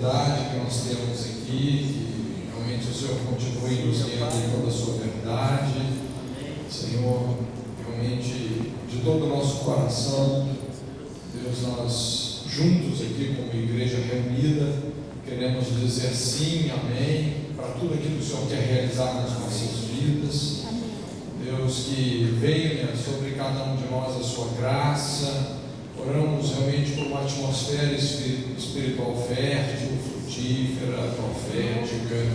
oportunidade que nós temos aqui, que realmente o Senhor continue nos guiando em toda a sua verdade. Senhor, realmente, de todo o nosso coração, Deus, nós juntos aqui como igreja reunida, queremos dizer sim, amém, para tudo aquilo que o Senhor quer realizar nas nossas vidas. Deus, que venha sobre cada um de nós a sua graça. Oramos realmente por uma atmosfera espiritual fértil, frutífera, profética.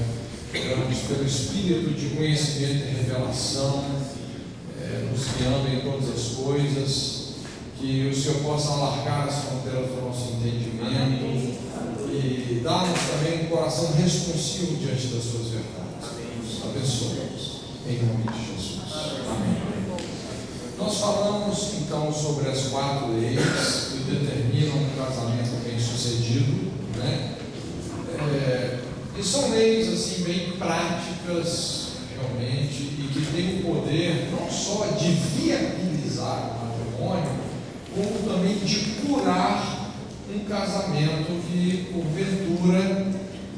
Oramos pelo espírito de conhecimento e revelação, nos guiando em todas as coisas. Que o Senhor possa alargar as fronteiras do nosso entendimento e dar-nos também um coração responsivo diante das suas verdades. Abençoe-nos, em nome de Jesus. Amém. Nós falamos então sobre as 4 leis que determinam um casamento bem sucedido, né? E são leis assim bem práticas realmente, e que têm o poder não só de viabilizar o matrimônio, como também de curar um casamento que porventura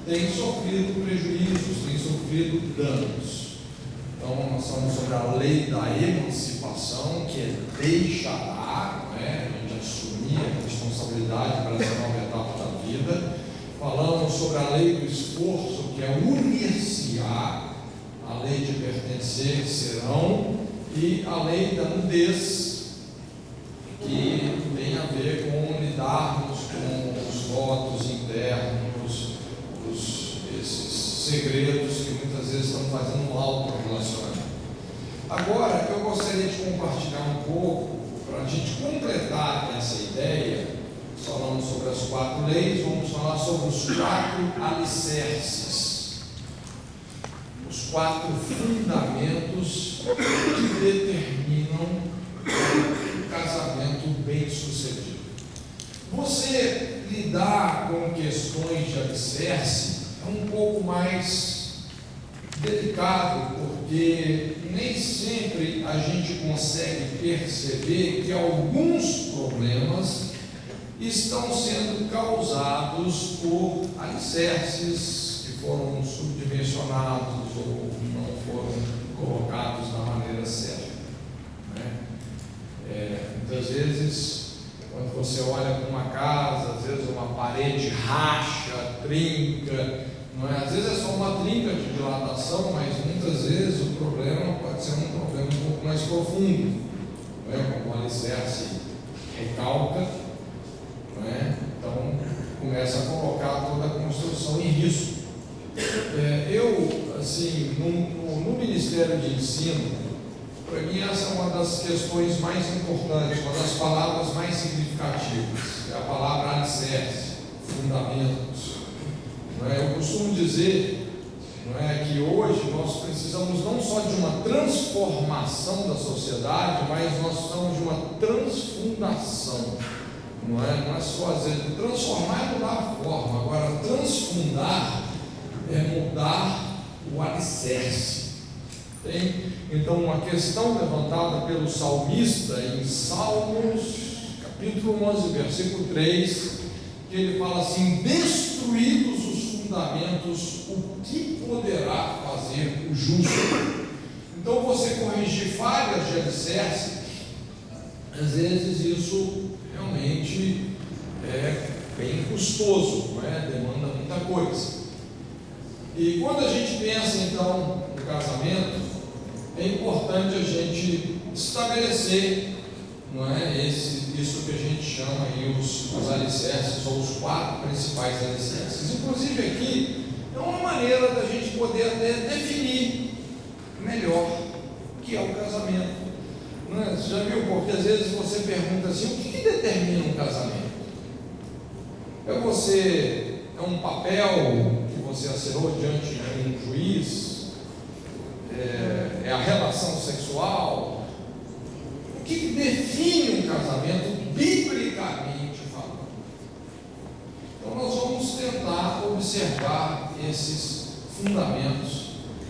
tem sofrido prejuízos, tem sofrido danos. Então nós falamos sobre a lei da emancipação, que é deixará, a gente assumir a responsabilidade para essa nova etapa da vida. Falamos sobre a lei do esforço, que é unir-se-á, a lei de pertencer, serão, e a lei da nudez, que tem a ver com lidarmos com os votos internos, esses segredos que muitas vezes estão fazendo mal para o relacionamento. Agora, eu gostaria de compartilhar um pouco, para a gente completar essa ideia. Falamos sobre as 4 leis, vamos falar sobre os 4 alicerces, os 4 fundamentos que determinam o casamento bem sucedido. Você lidar com questões de alicerce é um pouco mais delicado, porque nem sempre a gente consegue perceber que alguns problemas estão sendo causados por alicerces que foram subdimensionados ou não foram colocados da maneira certa, muitas vezes, quando você olha para uma casa, às vezes uma parede racha, trinca, às vezes é só uma trinca de dilatação, mas muitas vezes o problema pode ser um problema um pouco mais profundo, como o alicerce recalca, então começa a colocar toda a construção em risco. Eu, assim, no Ministério de Ensino, para mim essa é uma das questões mais importantes, uma das palavras mais significativas, é a palavra alicerce, fundamentos. Eu costumo dizer que hoje nós precisamos não só de uma transformação da sociedade, mas nós precisamos de uma transfundação. Não é só às vezes transformar e mudar a forma, agora transfundar é mudar o alicerce. Então, uma questão levantada pelo salmista em Salmos, capítulo 11, versículo 3, que ele fala assim: destruídos os fundamentos, o que poderá fazer o justo? Então, você corrigir falhas de alicerce, às vezes isso realmente é bem custoso, demanda muita coisa. E quando a gente pensa então no casamento, é importante a gente estabelecer, isso que a gente chama aí os alicerces, ou os 4 principais alicerces. Inclusive aqui é uma maneira da gente poder definir melhor o que é o casamento. Você já viu? Porque às vezes você pergunta assim: o que determina um casamento? É um papel que você assinou diante de um juiz? É a relação sexual? O que define um casamento biblicamente falando? Então nós vamos tentar observar esses fundamentos,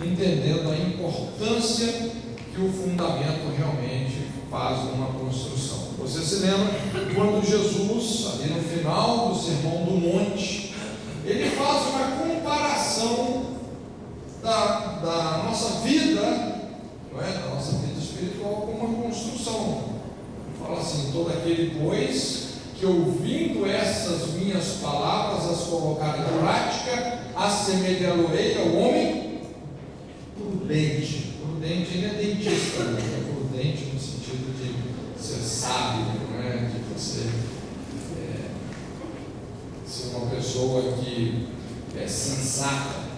entendendo a importância que o fundamento realmente faz numa construção. Você se lembra quando Jesus, ali no final do Sermão do Monte, ele que ouvindo essas minhas palavras, as colocar em prática, assemelhá-lo-ei ao homem prudente. Prudente, ele é dentista, né? É prudente no sentido de ser sábio, não é? De você ser uma pessoa que é sensata.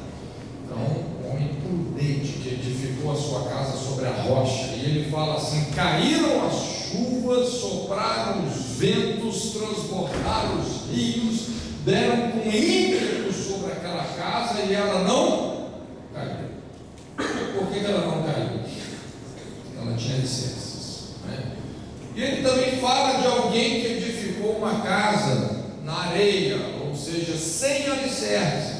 Então, um homem prudente que edificou a sua casa sobre a rocha. E ele fala assim: caíram as chuvas, sopraram os ventos, transbordaram os rios, deram com ímpeto sobre aquela casa e ela não caiu. Por que ela não caiu? Ela tinha alicerces, né? E ele também fala de alguém que edificou uma casa na areia, ou seja, sem alicerces.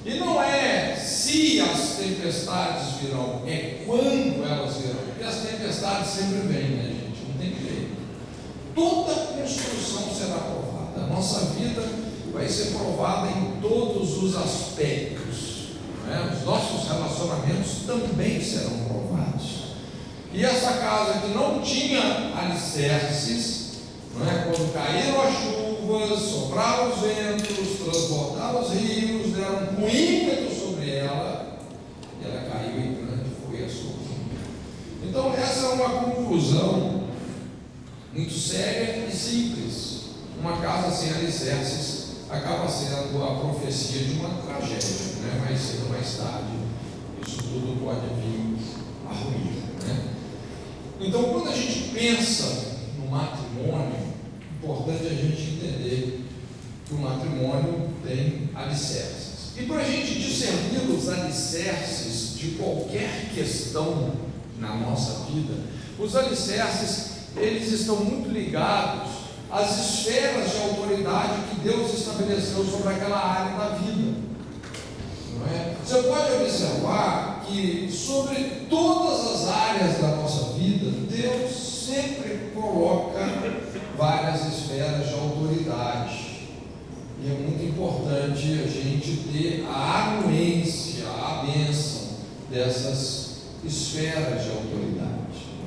E não é se as tempestades virão, é quando elas virão. Porque as tempestades sempre vêm, né, gente? Não tem jeito. Toda construção será provada. A nossa vida vai ser provada em todos os aspectos, né? Os nossos relacionamentos também serão provados. E essa casa que não tinha alicerces, não é? Quando caíram as chuvas, sopraram os ventos, transbordaram os rios, deram com ímpeto sobre ela, e ela caiu e grande foi a sua ruína. Então, essa é uma conclusão muito séria e simples. Uma casa sem alicerces acaba sendo a profecia de uma tragédia, né? Mais cedo ou mais tarde, isso tudo pode vir a ruir, né? Então, quando a gente pensa no matrimônio, é importante a gente entender que o matrimônio tem alicerces. E para a gente discernir os alicerces de qualquer questão na nossa vida, os alicerces, eles estão muito ligados às esferas de autoridade que Deus estabeleceu sobre aquela área da vida. Não é? Você pode observar que sobre todas as áreas da nossa vida, Deus sempre coloca várias esferas de autoridade. E é muito importante a gente ter a anuência, a bênção dessas esferas de autoridade.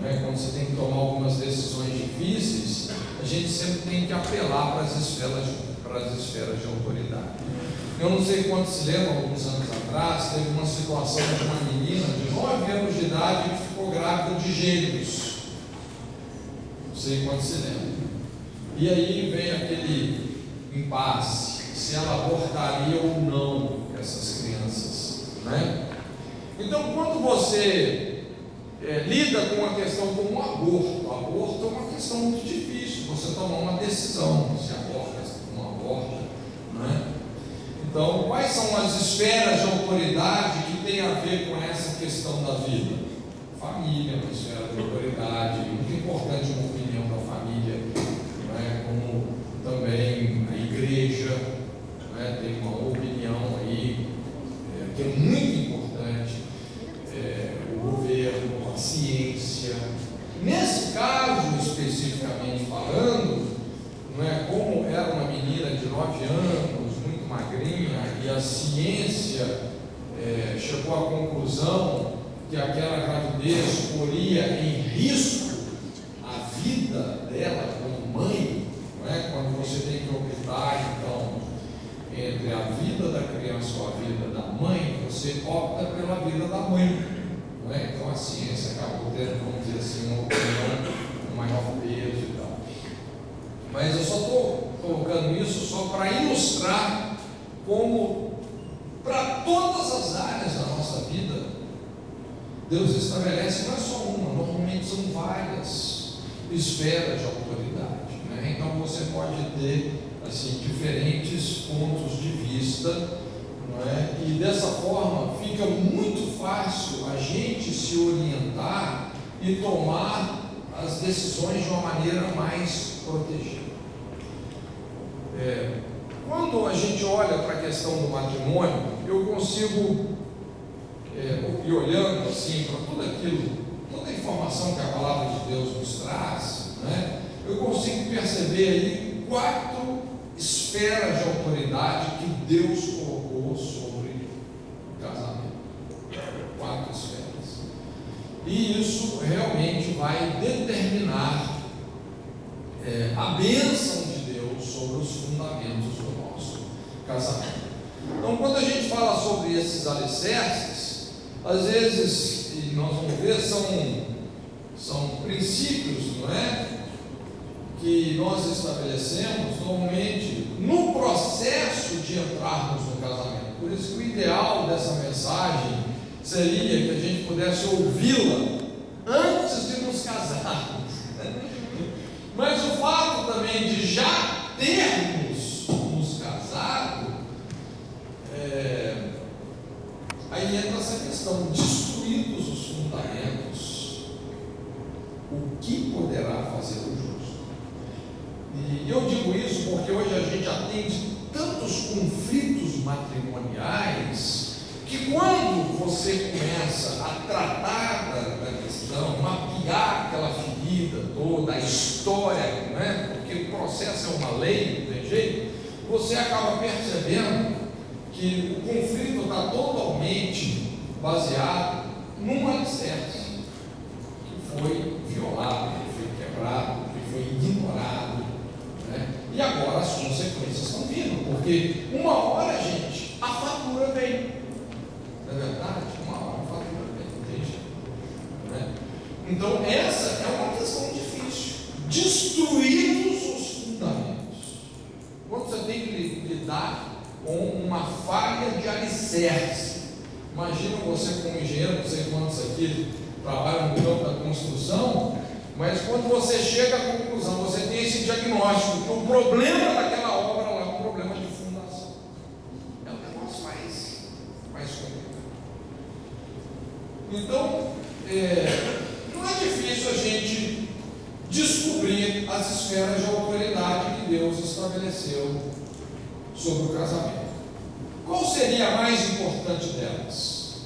Não é? Quando você tem que tomar algumas decisões difíceis, a gente sempre tem que apelar para as esferas de autoridade. Eu não sei quantos se lembram, alguns anos atrás, teve uma situação de uma menina de 9 anos de idade que ficou grávida de gêmeos. Não sei quantos se lembram. E aí vem aquele impasse, se ela abortaria ou não essas crianças, né? Então, quando você lida com uma questão como o aborto é uma questão muito difícil, você tomar uma decisão, se aborta, se não aborta, né? Então, quais são as esferas de autoridade que tem a ver com essa questão da vida? Família é uma esfera de autoridade, muito importante uma opinião da família, não é? Como também a igreja, não é? Tem uma opinião aí que é muito importante, o governo, a ciência. Nesse caso, especificamente falando, não é? Como era uma menina de 9 anos, muito magrinha, e a ciência chegou à conclusão que aquela gravidez poria em risco a vida dela como mãe, não é? Quando você tem que optar, então, entre a vida da criança ou a vida da mãe, você opta pela vida da mãe, não é? Então a ciência acabou tendo, vamos dizer assim, uma opinião com maior peso e tal. Mas eu só estou colocando isso só para ilustrar como, para todas as áreas da nossa vida, Deus estabelece, não é só uma, normalmente são várias esferas de autoridade, né? Então você pode ter assim, diferentes pontos de vista, não é? E dessa forma fica muito fácil a gente se orientar e tomar as decisões de uma maneira mais protegida. Quando a gente olha para a questão do matrimônio, eu consigo ir olhando assim para tudo aquilo, toda a informação que a palavra de Deus nos traz, né? Eu consigo perceber aí 4 esferas de autoridade que Deus colocou sobre o casamento. 4 esferas. E isso realmente vai determinar a bênção de Deus casamento. Então, quando a gente fala sobre esses alicerces, às vezes, e nós vamos ver, são princípios, não é? Que nós estabelecemos normalmente no processo de entrarmos no casamento. Por isso que o ideal dessa mensagem seria que a gente pudesse ouvi-la antes de nos casarmos. Mas o fato também de já termos nos casado, aí entra essa questão: destruídos os fundamentos, o que poderá fazer o justo? E eu digo isso porque hoje a gente atende tantos conflitos matrimoniais que quando você começa a tratar da questão, mapear aquela ferida toda, a história, né? Porque o processo é uma lei, não tem jeito, você acaba percebendo que o conflito está totalmente baseado num alicerce que foi violado, que foi quebrado, que foi ignorado, né? E agora as consequências estão vindo, porque uma hora, gente, a fatura vem. Não é verdade? Uma hora a fatura vem, não tem jeito, né? Então essa é uma questão difícil. Destruídos os fundamentos. Quando você tem que lidar com uma falha de alicerce, imagina você como engenheiro, não sei quantos aqui trabalham no campo da construção, mas quando você chega à conclusão, você tem esse diagnóstico que o problema daquela obra não é um problema de fundação, é um negócio mais complicado. Então, não é difícil a gente descobrir as esferas de autoridade que Deus estabeleceu sobre o casamento. Qual seria a mais importante delas?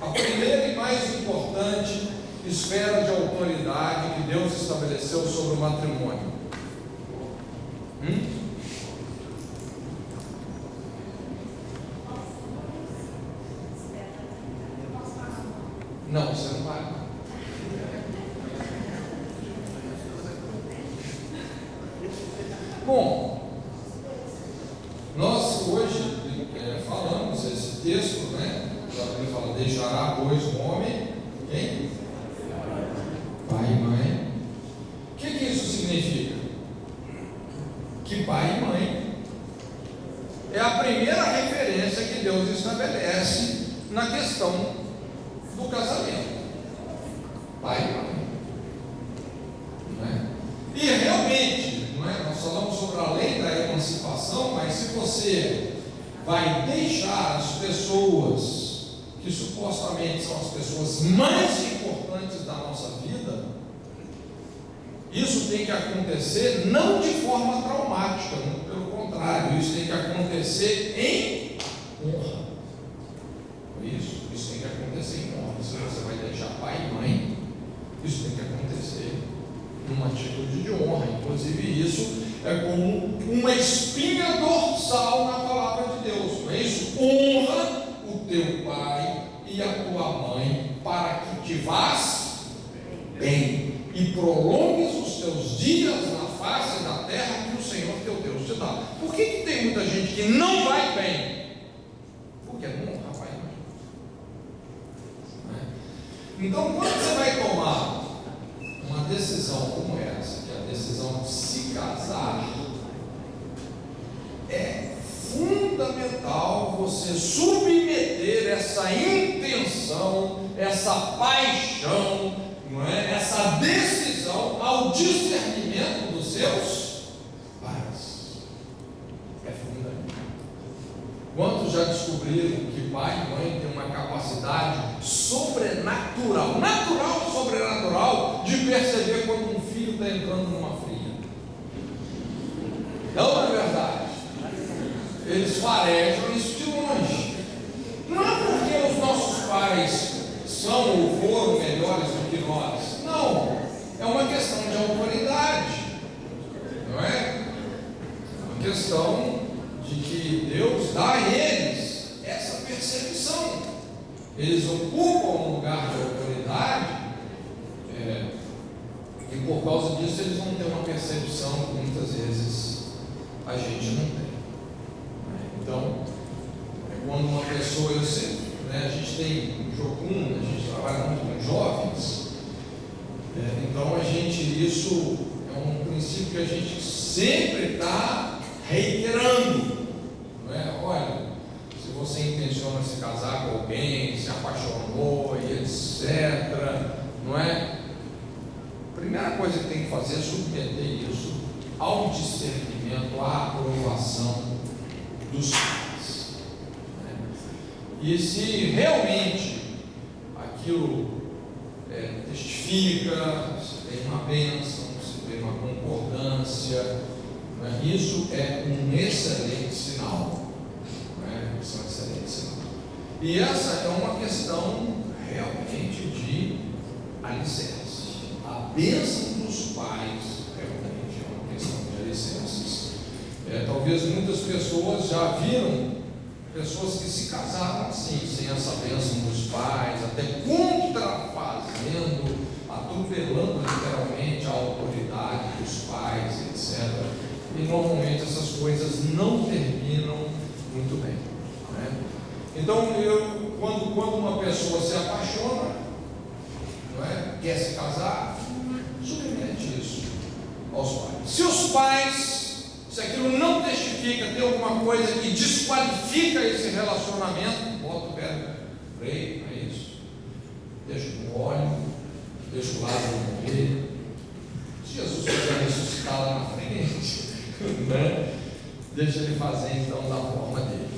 A primeira e mais importante esfera de autoridade que Deus estabeleceu sobre o matrimônio. Não, você não vai. Bom, nós hoje falamos esse texto, né? Ele fala: deixará, pois, o homem, quem? Pai e mãe. O que isso significa? Que pai e mãe é a primeira referência que Deus estabelece na questão do casamento. Pai e mãe, não é? E realmente, não é? Nós falamos sobre a lei da emancipação, mas se você vai deixar as pessoas que supostamente são as pessoas mais importantes da nossa vida, isso tem que acontecer não de forma traumática, muito pelo contrário, isso tem que acontecer em honra. Isso tem que acontecer em honra. Se você vai deixar pai e mãe, isso tem que acontecer numa atitude de honra. Inclusive, isso é como uma espinha dorsal na palavra de Deus, não é isso? Honra o teu pai e a tua mãe, para que te vás bem e prolongues os teus dias na face da terra que o Senhor teu Deus te dá. Por que tem muita gente que não vai bem? Porque não honra pai e mãe. Então, quando você vai tomar uma decisão como essa, que é a decisão de se casar, é fundamental você submeter essa intenção, essa paixão, não é? Essa decisão ao discernimento dos seus pais. É fundamental. Quantos já descobriram que pai e mãe têm uma capacidade sobrenatural, natural e sobrenatural, de perceber quando um filho está entrando numa fria? Não é verdade? Eles farejam isso de longe. Não é porque os nossos pais são ou foram melhores do que nós. Não. É uma questão de autoridade. Não é? É uma questão de que Deus dá a eles essa percepção. Eles ocupam um lugar de autoridade, e por causa disso eles vão ter uma percepção que muitas vezes a gente não tem. Então, quando uma pessoa, eu sei, a gente tem Jocum, a gente trabalha muito com jovens, então isso é um princípio que a gente sempre está reiterando, não é? Olha, se você intenciona se casar com alguém, se apaixonou e etc., não é? A primeira coisa que tem que fazer é submeter isso ao discernimento, à aprovação dos pais, né? E se realmente aquilo testifica, se tem uma bênção, se tem uma concordância, né? Isso é um excelente sinal, né? Isso é um excelente sinal. E essa é uma questão realmente de alicerce. A bênção dos pais realmente é uma questão de alicerces. Talvez muitas pessoas já viram pessoas que se casaram assim, sem essa bênção dos pais, até contrafazendo, atropelando literalmente a autoridade dos pais, etc. E normalmente essas coisas não terminam muito bem, né? Então, quando uma pessoa se apaixona, não é? Quer se casar, submete isso aos pais. Se os pais, se aquilo não testifica, tem alguma coisa que desqualifica esse relacionamento, bota o verbo freio, é isso. Deixa com óleo, deixa o lado morrer. Se Jesus quiser ressuscitar lá na frente, né? Deixa ele fazer então da forma dele.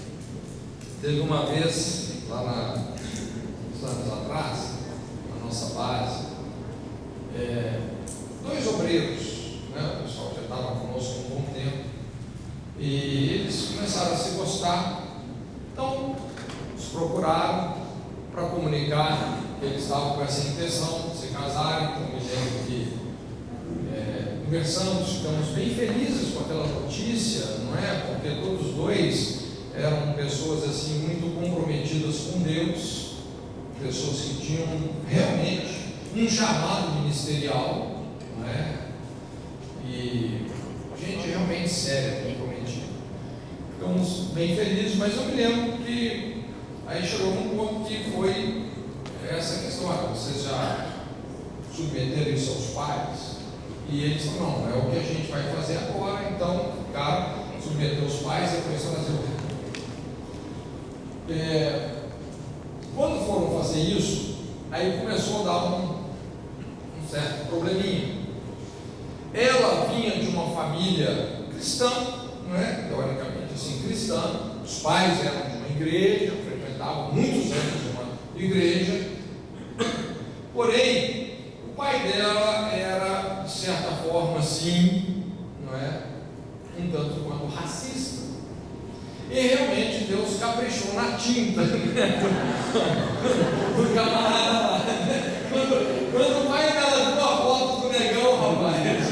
Teve uma vez, uns anos atrás, na nossa base, 2 obreiros, né? O pessoal já estava conosco há um bom tempo, e eles começaram a se gostar. Então nos procuraram para comunicar que eles estavam com essa intenção de se casarem. Então me lembro que conversamos, ficamos bem felizes com aquela notícia, não é? Porque todos os dois eram pessoas assim muito comprometidas com Deus, pessoas que tinham realmente um chamado ministerial, não é? E gente realmente séria, comprometida. Ficamos bem felizes, mas eu me lembro que aí chegou um ponto que foi essa questão: vocês já submeteram isso aos pais? E eles falaram: não, é o que a gente vai fazer agora. Então, cara, submeteu os pais e depois fazer o resto. Quando foram fazer isso, aí começou a dar um certo probleminha. Ela vinha de uma família cristã, não é? Teoricamente assim, cristã. Os pais eram de uma igreja, frequentavam muitos anos de uma igreja. Porém, o pai dela era, de certa forma, assim, não é? Um tanto quanto racista. E realmente Deus caprichou na tinta, né? Do camarada. Quando o pai dela viu a foto do negão, rapaz,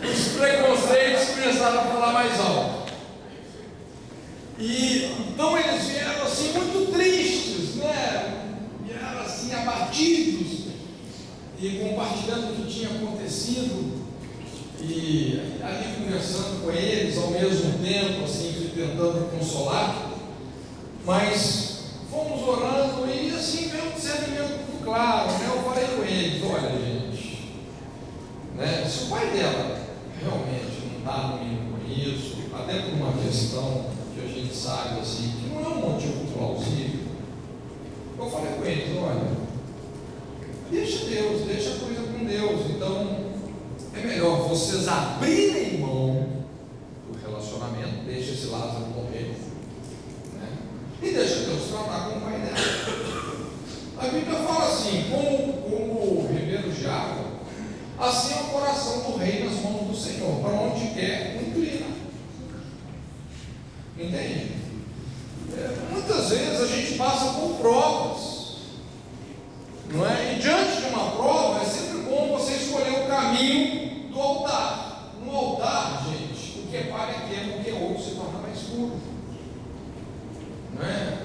os preconceitos começaram a falar mais alto. E então eles vieram assim muito tristes, né? Vieram assim abatidos e compartilhando o que tinha acontecido. E ali conversando com eles, ao mesmo tempo, assim, tentando consolar, mas fomos orando e assim veio um discernimento muito claro, né? Eu falei com eles: olha, gente, né? Se o pai dela realmente não está no mínimo com isso, até por uma questão que a gente sabe assim, que não é um motivo plausível, eu falei com eles: olha, deixa Deus, deixa a coisa com Deus. Então é melhor vocês abrirem mão do relacionamento, deixa esse Lázaro morrer, né? E deixa Deus tratar com o pai dela. A Bíblia fala assim: como o ribeiro de água, assim é o coração do rei nas mãos do Senhor, para onde quer inclina. Entende? Muitas vezes a gente passa por provas, não é? E diante de uma prova é sempre bom você escolher o caminho do altar. No altar, gente, o que é palha queima, o que é ouro se torna mais puro, não é?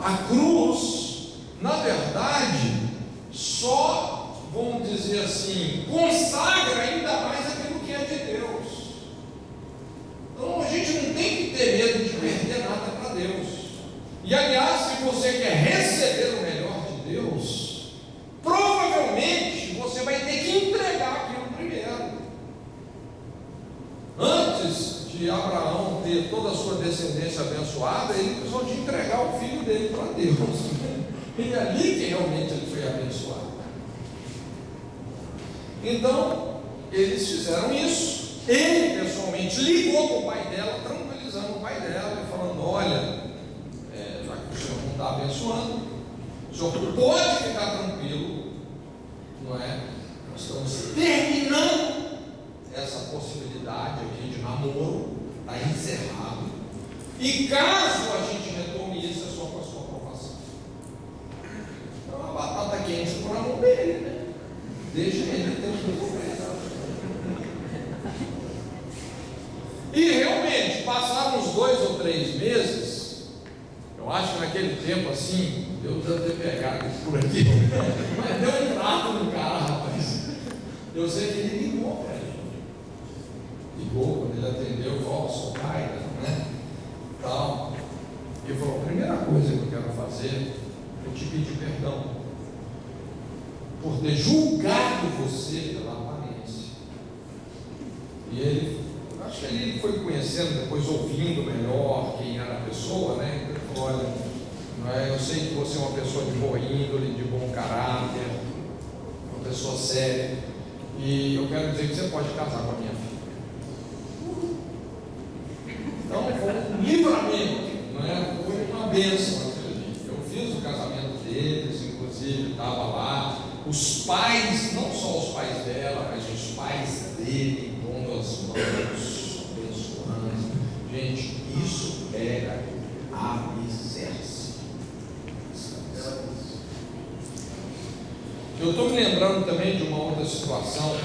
A cruz, na verdade, só, vamos dizer assim, consagra ainda mais a de Abraão ter toda a sua descendência abençoada, ele precisou de entregar o filho dele para Deus. E é ali que realmente ele foi abençoado. Então, eles fizeram isso. Ele pessoalmente ligou com o pai dela, tranquilizando o pai dela e falando: olha, já que o senhor não está abençoando, o senhor pode ficar tranquilo, não é? Nós estamos terminando essa possibilidade aqui de namoro, está encerrado, e caso a gente retome isso, é só com a sua aprovação. Então a batata quente por mão dele, né? Deixa ele ter os resolver. E realmente, passaram uns 2 ou 3 meses, eu acho que naquele tempo assim, Deus deve ter pegado por aqui, mas deu um trato no cara, rapaz. Eu sei que ele ligou para ele. Ligou, quando ele atendeu, falou: sou pai, né? Tal. E ele falou: a primeira coisa que eu quero fazer é te pedir perdão por ter julgado você pela aparência. E ele, acho que ele foi conhecendo, depois ouvindo melhor quem era a pessoa, né? Ele falou: olha, eu sei que você é uma pessoa de boa índole, de bom caráter, uma pessoa séria, e eu quero dizer que você pode casar com a minha filha. Então foi um livramento, não é? Foi uma bênção aquilo ali. Eu fiz o casamento deles, inclusive estava lá, os pais, não só os pais dela, mas os pais dele, pondo as mãos, abençoando. Gente, isso era alicerce. Eu estou me lembrando também de uma outra situação.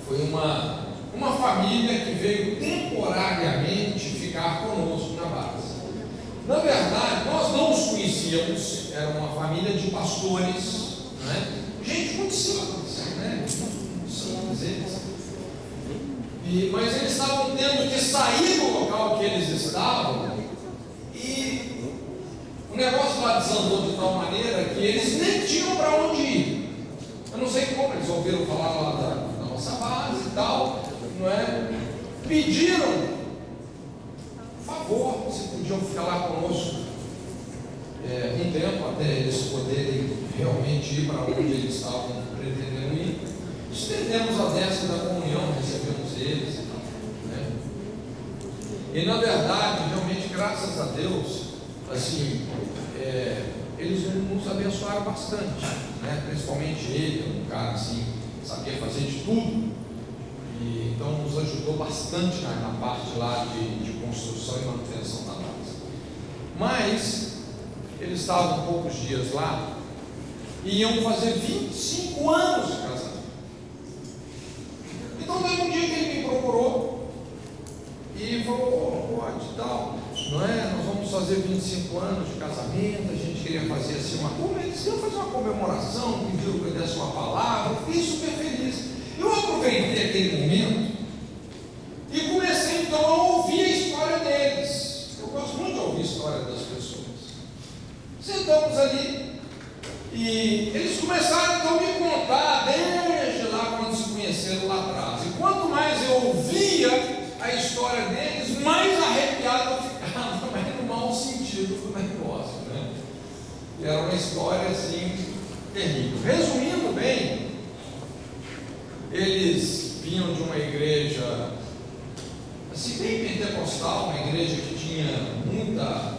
Foi uma família que veio temporariamente ficar conosco na base. Na verdade, nós não os conhecíamos, era uma família de pastores, né? Gente muito simples, né? Simples eles. Mas eles estavam tendo que sair do local que eles estavam, e o negócio lá desandou de tal maneira que eles nem tinham para onde ir. Eu não sei como, eles ouviram falar lá da nossa base e tal, não é? Pediram, por favor, se podiam ficar lá conosco um tempo, até eles poderem realmente ir para onde eles estavam pretendendo ir. Estendemos a destra da comunhão, recebemos eles, né? E na verdade, realmente, graças a Deus, assim, eles nos abençoaram bastante, né? Principalmente ele, um cara assim, sabia fazer de tudo, e então nos ajudou bastante na parte lá de construção e manutenção da base. Mas eles estavam poucos dias lá e iam fazer 25 anos de casamento. Então teve um dia que ele me procurou e falou: pode e tal, não é? Nós vamos fazer 25 anos de casamento, a gente queria fazer assim uma coisa, eles queriam fazer uma comemoração, pediram que eu desse uma palavra, eu fiquei super feliz. Eu aproveitei aquele momento e comecei então a ouvir a história deles. Eu gosto muito de ouvir a história das pessoas. Sentamos ali e eles começaram então a me contar desde lá quando se conheceram lá atrás. E quanto mais eu ouvia a história deles, mais arrepiado eu ficava, mas no mau sentido do negócio, né? E era uma história assim terrível. Resumindo bem, eles vinham de uma igreja assim bem pentecostal, uma igreja que tinha muita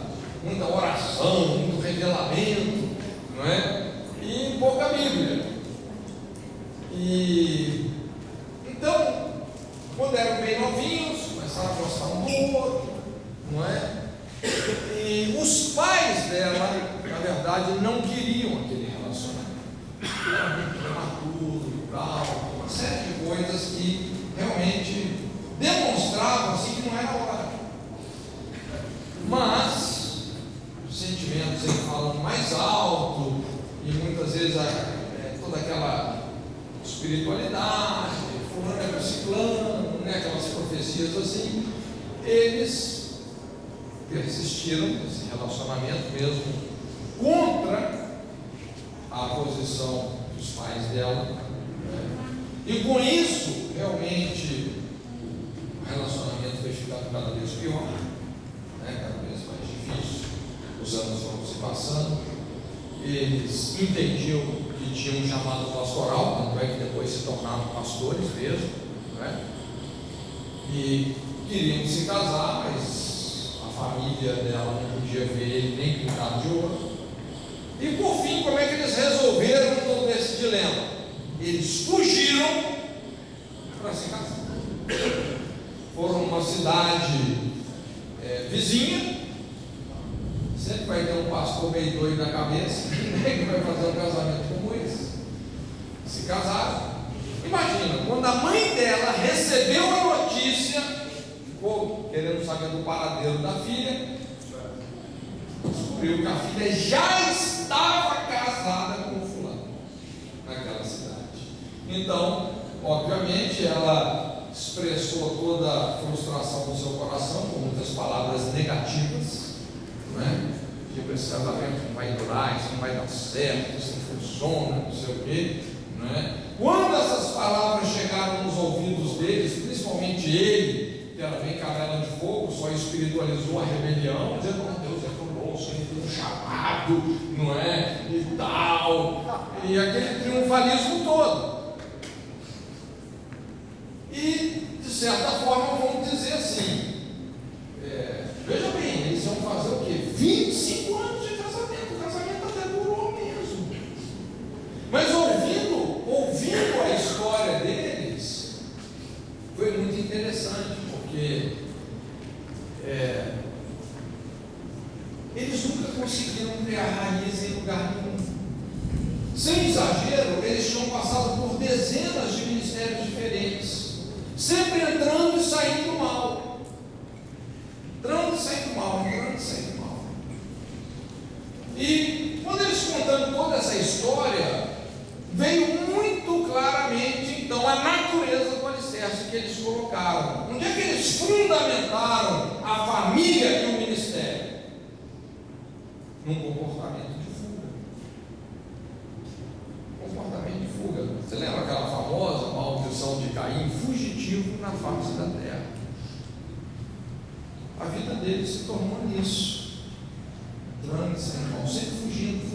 oração, muito revelamento, não é? E pouca Bíblia. E então, quando eram bem novinhos, começaram a gostar um do outro, não é? E os pais dela, na verdade, não queriam aquele relacionamento. Era muito prematuro e tal, uma série de coisas que realmente demonstravam assim que não era hora. Mas os sentimentos eles falam mais alto, e muitas vezes toda aquela espiritualidade, fulano é ciclano, né, aquelas profecias assim, eles persistiram nesse relacionamento mesmo contra a posição dos pais dela, né? E com isso realmente o relacionamento foi ficando cada vez pior, né? Cada vez mais difícil, os anos vão se passando. Eles entendiam que tinham um chamado pastoral, tanto é que depois se tornaram pastores mesmo, né? E queriam se casar, mas a família dela não podia ver ele nem pintado de ouro. E por fim, como é que eles resolveram todo esse dilema? Eles fugiram para se casar. Foram numa cidade vizinha. Sempre vai ter um pastor meio doido na cabeça que vai fazer um casamento como esse. Se casaram. Imagina, quando a mãe dela recebeu a notícia, ficou querendo saber do paradeiro da filha, descobriu que a filha já estava casada com o fulano naquela cidade. Então, obviamente, ela expressou toda a frustração do seu coração com muitas palavras negativas, né? Tipo, esse casamento não vai durar, isso não vai dar certo, isso não funciona, não sei o quê, né? Quando essas palavras chegaram nos ouvidos deles, principalmente ele, que era bem canela de fogo, só espiritualizou a rebelião, dizendo: oh, Deus é conosco, ele tem um chamado, não é? E tal, e aquele triunfalismo todo. E, de certa forma, vamos dizer assim, veja bem, eles vão fazer o quê? 25 anos de casamento, o casamento até durou mesmo. Mas ouvindo a história deles, foi muito interessante, porque eles nunca conseguiram criar raiz em lugar nenhum. Sem exagero, eles tinham passado por dezenas de ministérios diferentes, sempre entrando e saindo mal. Entrando e saindo mal, entrando e saindo mal. E quando eles contando toda essa história, veio muito claramente então a natureza do alicerce que eles colocaram. Onde é que eles fundamentaram a família e o ministério? Num comportamento de fuga. Comportamento de fuga. Você lembra aquela famosa maldição de Caim? Fugitivo na face da terra. A vida deles se tornou nisso. Sempre fugindo.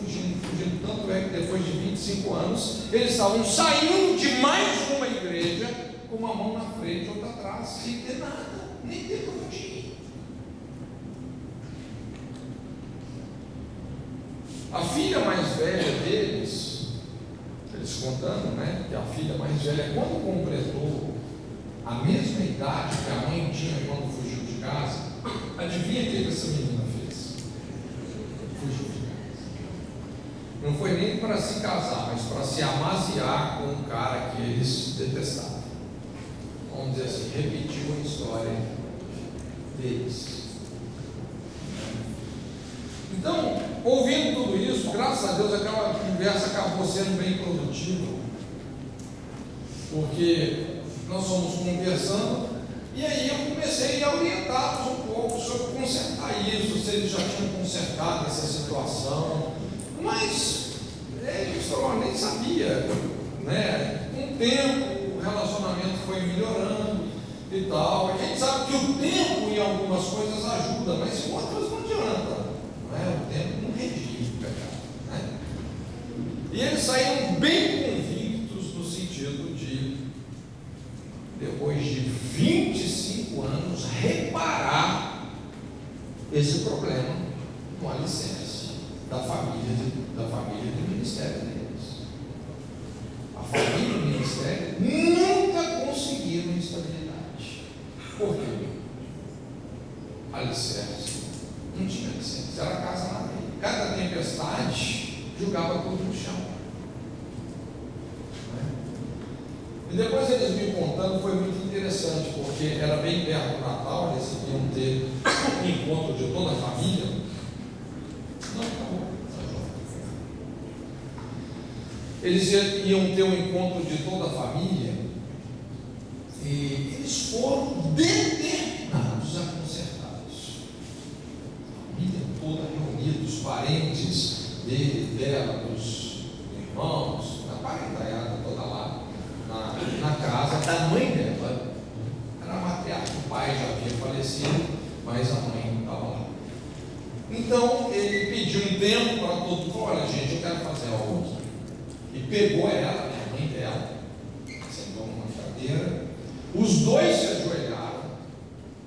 Tanto é que depois de 25 anos, eles estavam saindo de mais uma igreja com uma mão na frente e outra atrás, sem ter nada, nem ter para onde ir. A filha mais velha deles, eles contando, né, que a filha mais velha, quando completou a mesma idade que a mãe tinha quando fugiu de casa, adivinha o que essa menina fez? Fugiu de casa. Não foi nem para se casar, mas para se amaziar com um cara que eles detestavam. Vamos dizer assim, repetiu a história deles. Então, ouvindo tudo isso, graças a Deus aquela conversa acabou sendo bem produtiva, porque nós fomos conversando, e aí eu comecei a orientá-los um pouco sobre consertar isso, se eles já tinham consertado essa situação, mas eles falaram, nem sabia, né? Com o tempo o relacionamento foi melhorando e tal. A gente sabe que o tempo em algumas coisas ajuda, mas em outras não adianta, não é? O tempo não redime o pecado, né? E eles saíram bem convictos no sentido de, depois de 25 anos, reparar esse problema no alicerce da família e do ministério deles. A família e o ministério nunca conseguiram estabilidade. Por quê? Alicerce. Não tinha alicerce. Era casa na areia. Cada tempestade jogava tudo no chão. E depois eles me contando, foi muito interessante, porque era bem perto do Natal, eles iam ter um encontro de toda a família. Não, acabou. Eles iam ter um encontro de toda a família, e eles foram determinados a consertar isso. A família toda reunida, os parentes dele, dela, dos irmãos, a parentaiada toda lá. Na casa da mãe dela, era matriarca, o pai já havia falecido. falecido, mas a mãe estava lá. Então ele pediu um tempo para todo mundo. Olha, gente, eu quero fazer algo aqui. E pegou ela, a mãe dela, sentou numa cadeira. Os dois se ajoelharam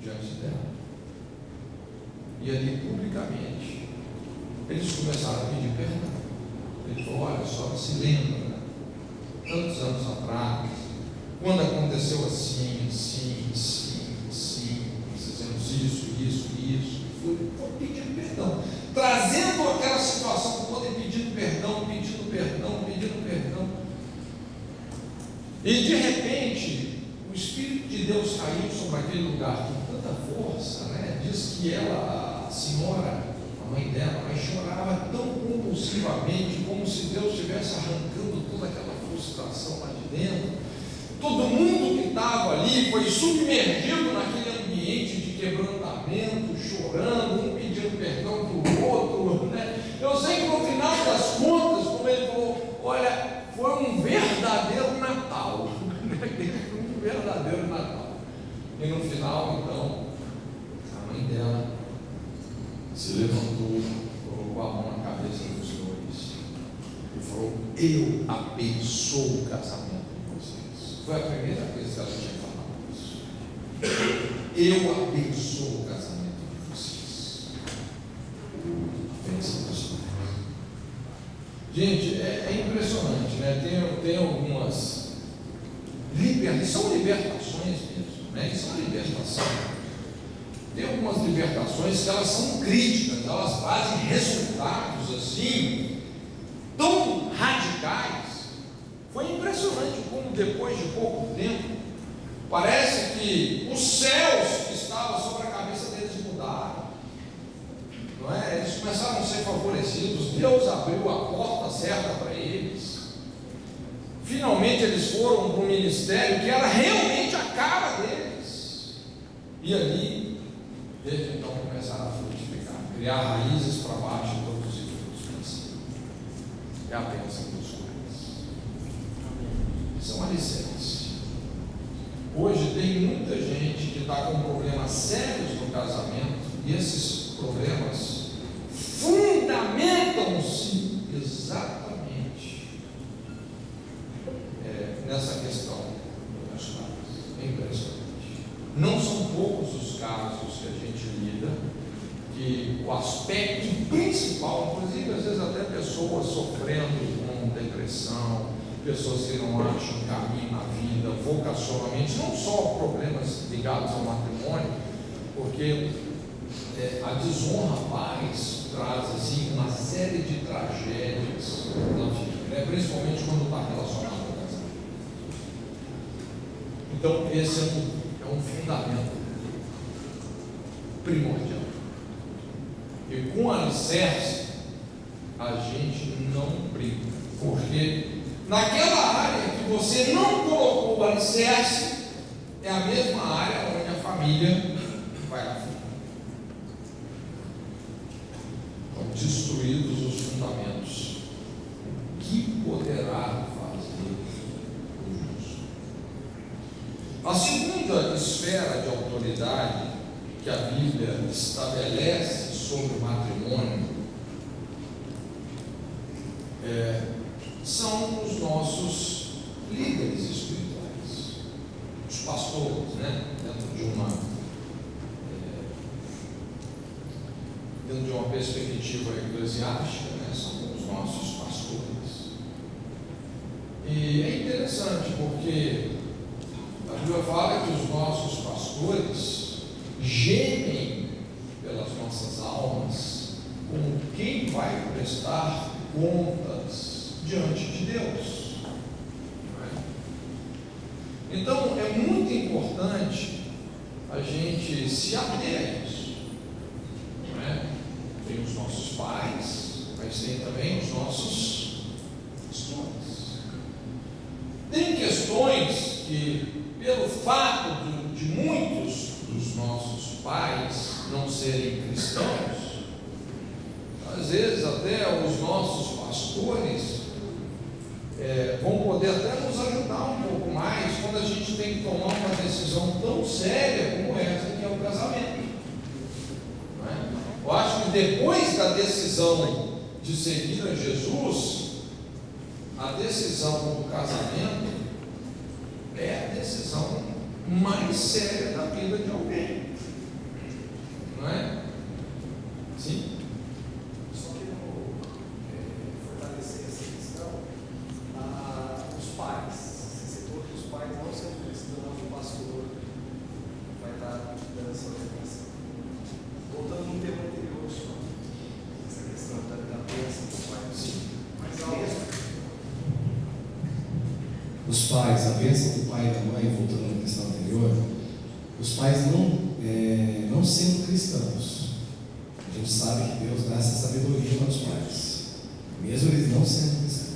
diante dela. E ali publicamente eles começaram a pedir perdão. Ele falou: olha, a senhora se lembra, né? Tantos anos atrás, quando aconteceu assim, fizemos isso, foi pedindo perdão, trazendo aquela situação toda e pedindo perdão. E de repente, o Espírito de Deus caiu sobre aquele lugar com tanta força, né? Diz que ela, a senhora, a mãe dela, mas chorava tão compulsivamente, como se Deus estivesse arrancando toda aquela frustração lá de dentro. Todo mundo que estava ali foi submergido naquele ambiente de quebrantamento, chorando, um pedindo perdão para o outro, né? Eu sei que no final das contas, como ele falou, olha, foi um verdadeiro Natal, um verdadeiro Natal. E no final, então, a mãe dela se levantou, colocou a mão na cabeça dos dois e falou: eu abençoo o casamento de vocês. Foi a primeira vez que ela tinha falado isso. Eu abençoo o casamento de vocês. Pensa nisso. Gente, é impressionante, né? Tem algumas são libertações mesmo, né? São libertação. Tem algumas libertações que elas são críticas, elas trazem resultados assim tão radicais. Foi impressionante como depois de pouco tempo parece que os céus que estavam sobre a cabeça deles mudaram, não é? Eles começaram a ser favorecidos, Deus abriu a porta certa para eles. Finalmente eles foram para um ministério que era realmente a cara deles, e ali, desde então, começaram a frutificar, criar raízes para baixo e produzir frutos para cima. É a bênção dos pais. São alicerces. Hoje tem muita gente que está com problemas sérios no casamento, e esses problemas fundamentam-se exatamente nessa questão dos pais. É impressionante. Não são poucos os casos que a gente lida, que o aspecto principal, inclusive às vezes até pessoas sofrendo com depressão, pessoas que não acham caminho na vida, vocacionalmente, não só problemas ligados ao matrimônio, porque a desonra a pais traz assim uma série de tragédias na vida, né? Principalmente quando está relacionado ao casamento. Então esse é um fundamento primordial. E com alicerce a gente não brinca, porque naquela área que você não colocou o alicerce é a mesma área onde a família vai afundar. Então, destruídos os fundamentos, o que poderá fazer o justo? A segunda esfera de autoridade que a Bíblia estabelece sobre o matrimônio são os nossos líderes espirituais, os pastores, né? Dentro de uma perspectiva eclesiástica, né? São os nossos pastores. E é interessante porque a Bíblia fala que os nossos pastores gemem pelas nossas almas como quem vai prestar contas diante de Deus. Então é muito importante a gente se ater a isso. Tem os nossos pais, mas tem também os nossos pastores. Tem questões que, pelo fato de muitos dos nossos pais não serem cristãos, às vezes até os nossos pastores vão poder até nos ajudar um pouco mais quando a gente tem que tomar uma decisão tão séria como essa, que é o casamento. depois da decisão de seguir a Jesus, a decisão do casamento é a decisão mais séria da vida de alguém, não é? Sim? Só que fortalecer essa questão, os pais, você citou que os pais não sendo cristãos, o pastor vai estar dando essa orientação. Voltando no tema anterior, só essa questão da bênção dos pais. Sim. Mas ao mesmo os pais, a bênção do pai e da mãe, voltando à questão anterior, os pais não sendo cristãos, a gente sabe que Deus dá essa sabedoria para os pais, mesmo eles não sendo cristãos.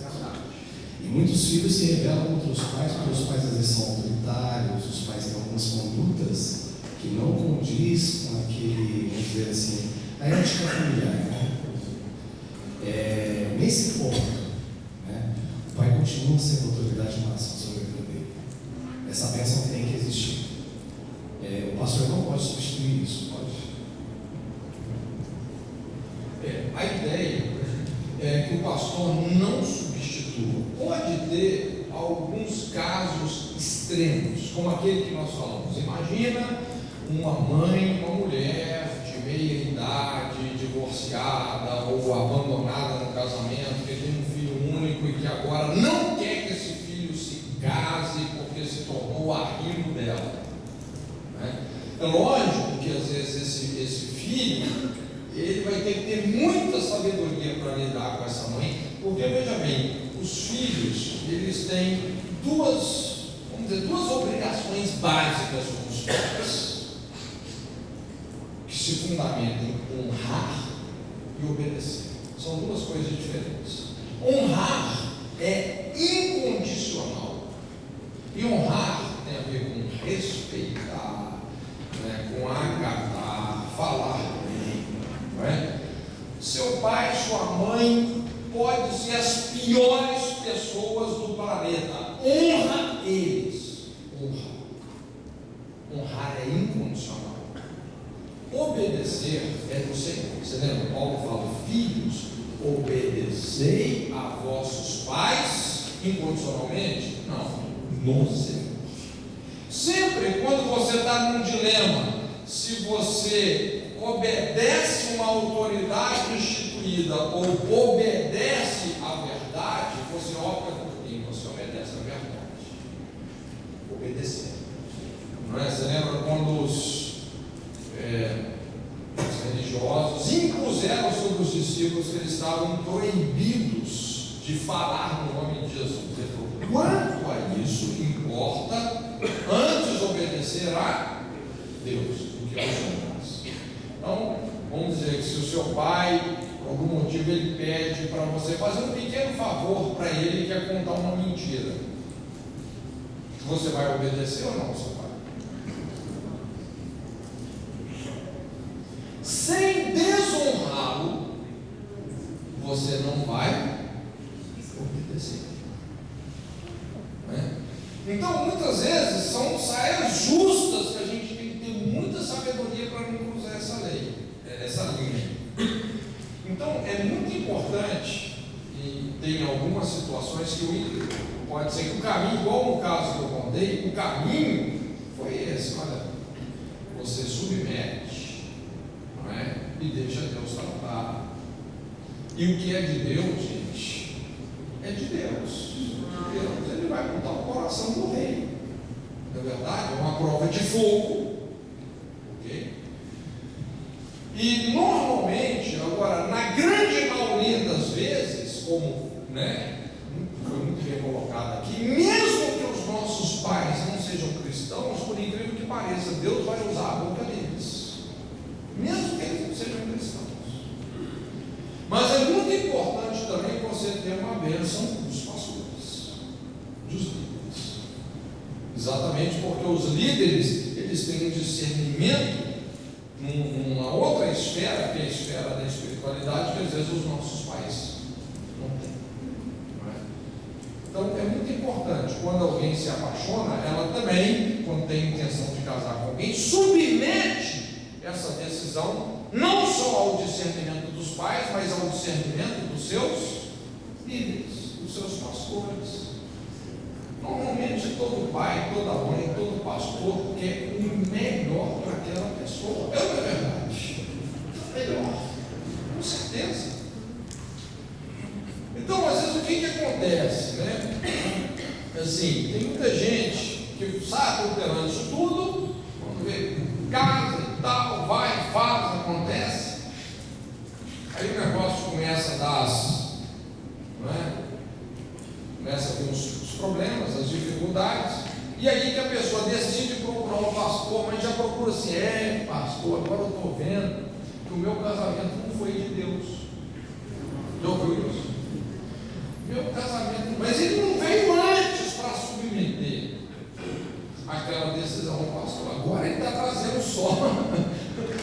E muitos filhos se rebelam contra os pais, porque os pais às vezes são autoritários, os pais têm algumas condutas que não condiz com aquele, vamos dizer assim, a ética familiar, né? Nesse ponto, né, o pai continua sendo a autoridade máxima sobre a vida dele. Essa bênção tem que existir. O pastor não pode substituir isso, pode? A ideia é que o pastor não substitua. Pode ter alguns casos extremos, como aquele que nós falamos. Imagina uma mãe, uma mulher de meia idade, divorciada ou abandonada no casamento, que tem um filho único e que agora não quer que esse filho se case porque se tornou o arrimo dela, né? É lógico que às vezes esse filho ele vai ter que ter muita sabedoria para lidar com essa mãe, porque veja bem, os filhos eles têm duas obrigações básicas com os pais, que se fundamentam em honrar e obedecer. São duas coisas diferentes. Honrar é incondicional, e honrar tem a ver com respeitar, né, com acatar, falar bem, não é? Seu pai, sua mãe pode ser as piores pessoas do planeta, honra eles. Honrar é incondicional. Obedecer é do Senhor. Você lembra? Paulo fala: filhos, obedecei a vossos pais incondicionalmente? Não, no Senhor. Sempre quando você está num dilema, se você obedece uma autoridade instituída ou obedece à verdade, você opta por quem? Você obedece à verdade. Obedecer. Não é? Você lembra quando os religiosos impuseram sobre os discípulos que eles estavam proibidos de falar no nome de Jesus? Ele falou: quanto a isso, importa antes obedecer a Deus do que aos homens. Então, vamos dizer que se o seu pai, por algum motivo, ele pede para você fazer um pequeno favor para ele, que é contar uma mentira, você vai obedecer ou não, seu pai? Sem desonrá-lo, você não vai obedecer, não é? Então, muitas vezes, são saias justas que a gente tem que ter muita sabedoria para não cruzar essa lei, essa linha. Então, é muito importante, e tem algumas situações que pode ser que o caminho, igual no caso que eu contei, o caminho foi esse: olha, você submete, não é? E deixa Deus tratar. E o que é de Deus, gente, é de Deus. Deus, ele vai botar o coração do rei. Na verdade, é uma prova de fogo. Ok? E normalmente, agora, na grande maioria das vezes, como, né, foi muito bem colocado aqui, mesmo que os nossos pais não sejam cristãos, por incrível que pareça, Deus vai usar a boca deles, mesmo que eles não sejam cristãos. Mas é muito importante também você ter uma bênção dos pastores, dos líderes, exatamente porque os líderes, eles têm um discernimento numa outra esfera, que é a esfera da espiritualidade, que às vezes os nossos pais não têm, não é? Então é muito importante, quando alguém se apaixona, ela também, quando tem intenção de casar com alguém, submete essa decisão não só ao discernimento dos pais, mas ao discernimento dos seus líderes, dos seus pastores. Normalmente todo pai, toda mãe, todo pastor quer o melhor para aquela pessoa. É uma verdade. Melhor, com certeza. Então, às vezes, o que acontece, né? Assim, tem muita gente que sai adulterando isso tudo, quando vê casa e tal, vai, faz, acontece. Aí o negócio começa a dar não é? Começa a ter os problemas, as dificuldades, e aí que a pessoa decide procurar um pastor, mas já procura assim, pastor, agora eu estou vendo que o meu casamento não foi de Deus. Já ouviu isso? Meu casamento, mas ele não veio antes para submeter aquela decisão do pastor. Agora ele está trazendo só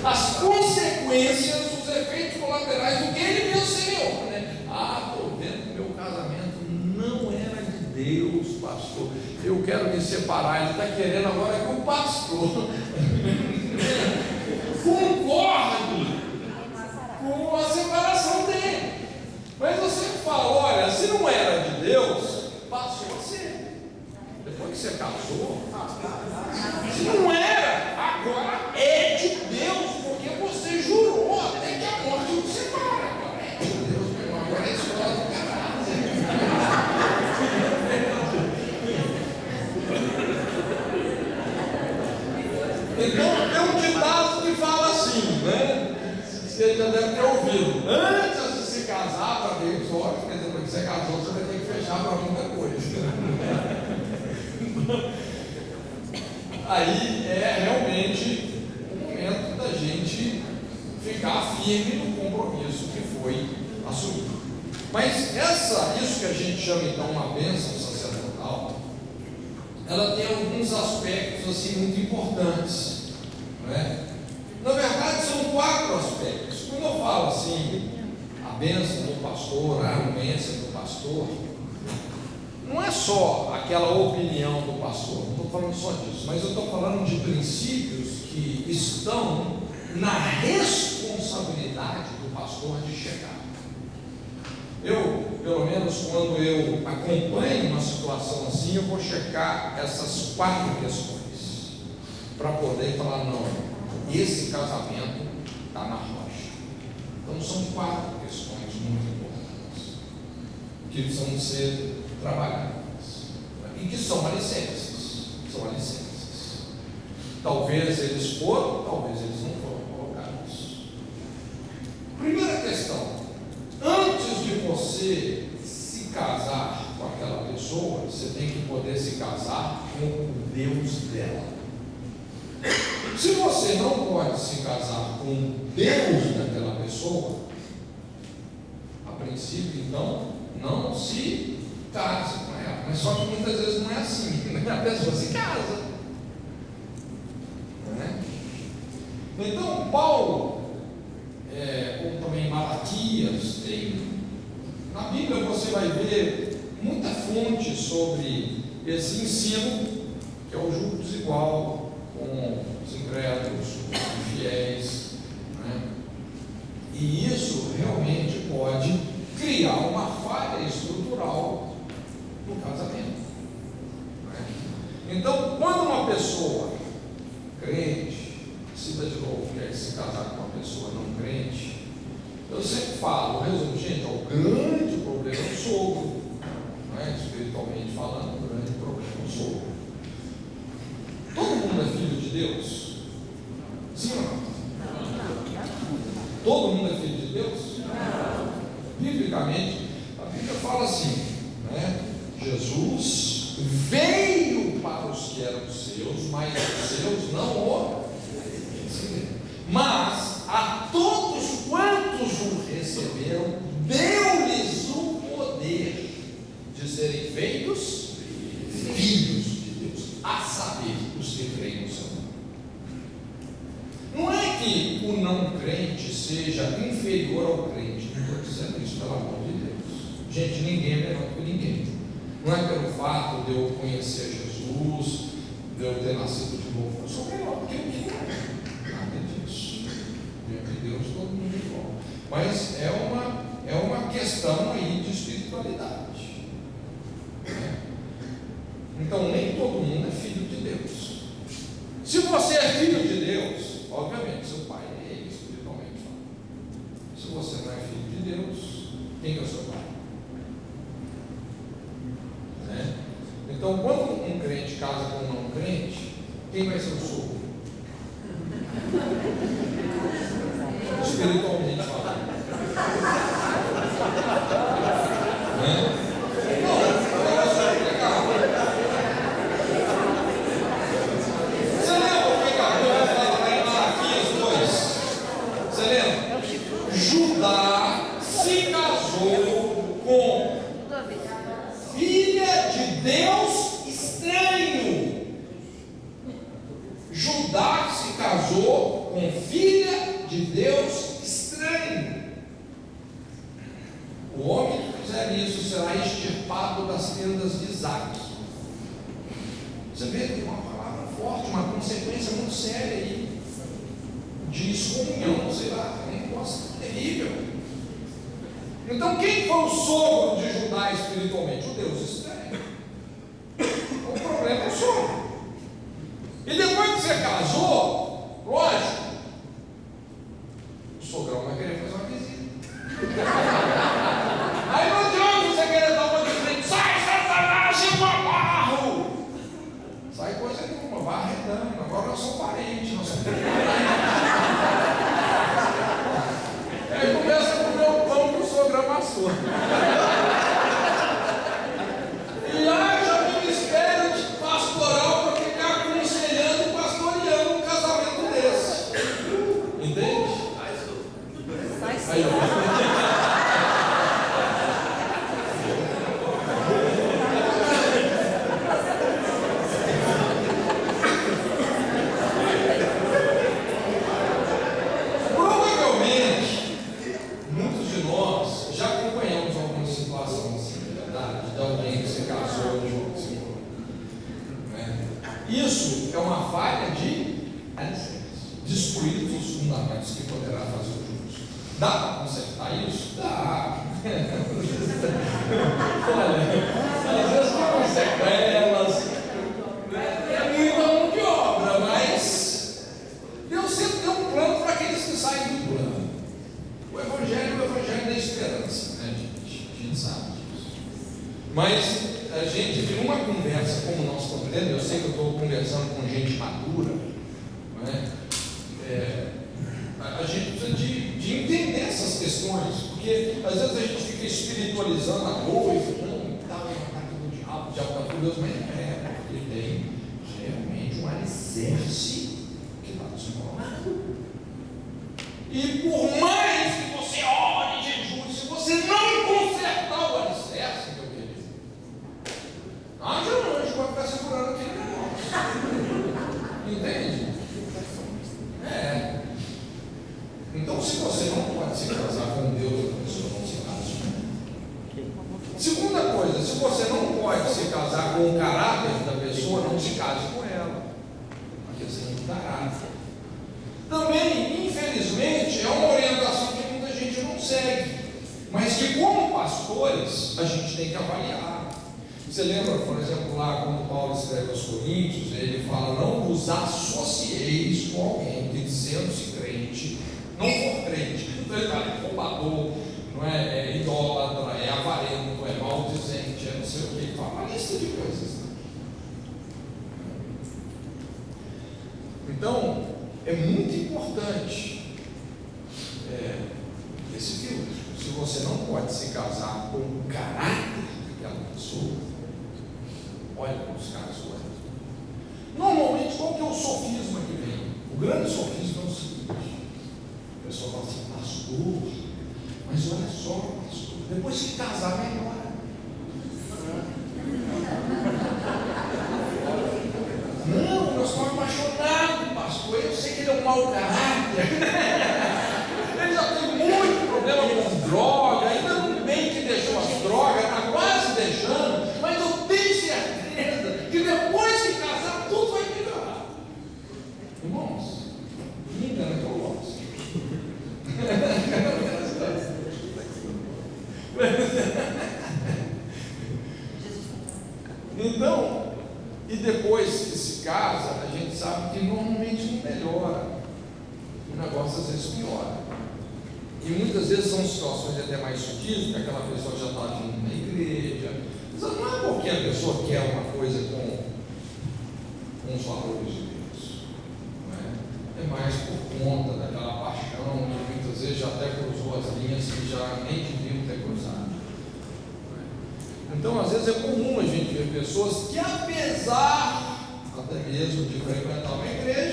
as consequências, os efeitos colaterais do que ele viu, Senhor, né? Estou vendo que meu casamento não era de Deus, pastor. Eu quero me separar. Ele está querendo agora que o pastor concorde com a separação dele. Mas você fala, olha, se não era de Deus, passou a ser. Depois que você casou, se não era, agora é de Deus, porque você jurou até que a morte nos separa. Agora é de Deus, meu irmão, agora é a escola do caráter. Então tem um ditado que fala assim, né? Você já deve ter ouvido. Antes de se casar para ver os olhos, porque depois que você casou, você vai ter que fechar para muita coisa. Aí é realmente o momento da gente ficar firme no compromisso que foi assumido. Mas isso que a gente chama então uma bênção sacerdotal, ela tem alguns aspectos assim muito importantes, não é? Na verdade são 4 aspectos. Quando eu falo assim, a bênção do pastor, a arrogância do pastor, não é só aquela opinião do pastor, não estou falando só disso, mas eu estou falando de princípios que estão na responsabilidade do pastor de chegar. Eu, pelo menos quando eu acompanho uma situação assim, eu vou checar essas 4 questões, para poder falar, não, esse casamento está na rocha. Então são 4 questões muito importantes, que precisam ser trabalhadas, e que são alicerces, talvez eles foram, talvez eles não foram colocados. Primeira questão, antes de você se casar com aquela pessoa, você tem que poder se casar com o Deus dela. Se você não pode se casar com o Deus daquela pessoa, a princípio então, não se case com ela. Mas só que muitas vezes não é assim, né? A pessoa se casa, né? Então Paulo, ou também Malaquias, na Bíblia você vai ver muita fonte sobre esse ensino, que é o jugo desigual com os incrédulos, com os infiéis, né? E isso realmente pode criar uma falha estrutural no casamento, né? Então, quando uma pessoa crente, cita de novo, quer se casar com uma pessoa não crente, eu sempre falo, resumo, gente, o grande problema é o sogro, né? Espiritualmente falando, o grande problema é o sogro. Todo mundo é filho de Deus? Sim ou não? Todo mundo é filho de Deus? Não. Biblicamente, a Bíblia fala assim, né? Jesus veio para os que eram seus, mas os seus não o receberam. Mas a todos quantos o receberam, deu-lhes o poder de serem feitos filhos de Deus, a saber, os que creem no seu nome. Não é que o não crente seja inferior ao crente, não estou dizendo isso, pelo amor de Deus. Gente, ninguém é melhor que ninguém. Não é pelo fato de eu conhecer Jesus, de eu ter nascido de novo, eu sou melhor do que ninguém. Nada disso. mas é uma questão aí de espiritualidade. Então, nem todo mundo é filho de Deus. Se você é filho de Deus, obviamente, seu pai é ele, espiritualmente falando. Se você não é filho de Deus, quem é o seu pai? Então, quando um crente casa com um não crente, quem vai ser o sogro? Espiritualmente falando. Não, é só legal. Você lembra o que Gabriel fala lá em Malaquias 2? Você lembra? Judá se casou com filha de Deus estranho. Judá se casou com filha de Deus estranho. O homem que fizer isso será extirpado das tendas de Isaac. Você vê, tem uma palavra forte, uma consequência muito séria aí de excomunhão, sei lá, é um negócio terrível. Então, quem foi o sogro de Judá espiritualmente? O Deus estranho. Então, o problema é o sogro. E depois que você casou, lógico, o sogrão vai querer fazer uma visita. Aí não adianta você querer dar uma de frente, sai Satanás e barro. Sai coisa nenhuma, vai arredando. Agora nós somos parentes, nós somos Aí começa a comer o pão que o sogro amassou. E haja ministério de pastoral para ficar aconselhando e pastoreando um casamento desse. Entende? Aí, provavelmente, muitos de nós já acompanhamos alguma situação assim, verdade? De alguém que se casou de outro senhor. Isso é uma falha de destruir os fundamentos que poderá fazer o justo. Dá para consertar isso? Dá. Olha, às vezes com sequelas, é muita mão de obra, mas Deus sempre tem um plano para aqueles que saem do plano. O Evangelho é o Evangelho da esperança, né, gente? A gente sabe disso. Mas a gente, em uma conversa como nós estamos tendo, eu sei que eu estou conversando com gente madura, não é? A gente precisa de entender essas questões, porque às vezes a gente fica espiritualizando a noiva, não, está no ataque do diabo está por Deus, mas porque tem realmente um alicerce que está desmoronado. E por mais que você ore e jejue, se você não consertar o alicerce, meu querido, haja anjo para ficar segurando aquele negócio. Entende? Então, se você não pode se casar com Deus, a pessoa não se casa. Segunda coisa, se você não pode se casar com o caráter da pessoa, não se case com ela. Uma questão de caráter. Também, infelizmente, é uma orientação que muita gente não segue, mas que, como pastores, a gente tem que avaliar. Você lembra, por exemplo, lá quando Paulo escreve aos Coríntios, ele fala: não vos associeis com alguém que, dizendo-se crente, não for crente. Então ele fala: é roubador, não é idólatra, é avarento, é maldizente, é não sei o que. Ele fala uma lista de coisas. Então, é muito importante esse filtro. Se você não pode se casar com o caráter daquela pessoa, olha os casos. Normalmente, qual que é o sofisma que vem? O grande sofisma é o seguinte: a pessoa fala assim: pastor, mas olha só, pastor, depois que casar, melhora. Não, nós estamos apaixonados, pastor. Eu sei que ele é um mau caráter. Ele já teve muito problema com droga, ainda não bem que deixou as drogas, está quase deixando, mas eu tenho certeza que depois que casar, tudo vai melhorar. Irmãos, me engana que eu gosto. coisas pioram. E muitas vezes são situações até mais sutis, porque aquela pessoa já está vindo na igreja. Mas não é porque a pessoa quer uma coisa com os valores de Deus. Não é? É mais por conta daquela paixão que muitas vezes já até cruzou as linhas que já nem deviam ter cruzado. Então, às vezes é comum a gente ver pessoas que, apesar até mesmo de frequentar uma igreja,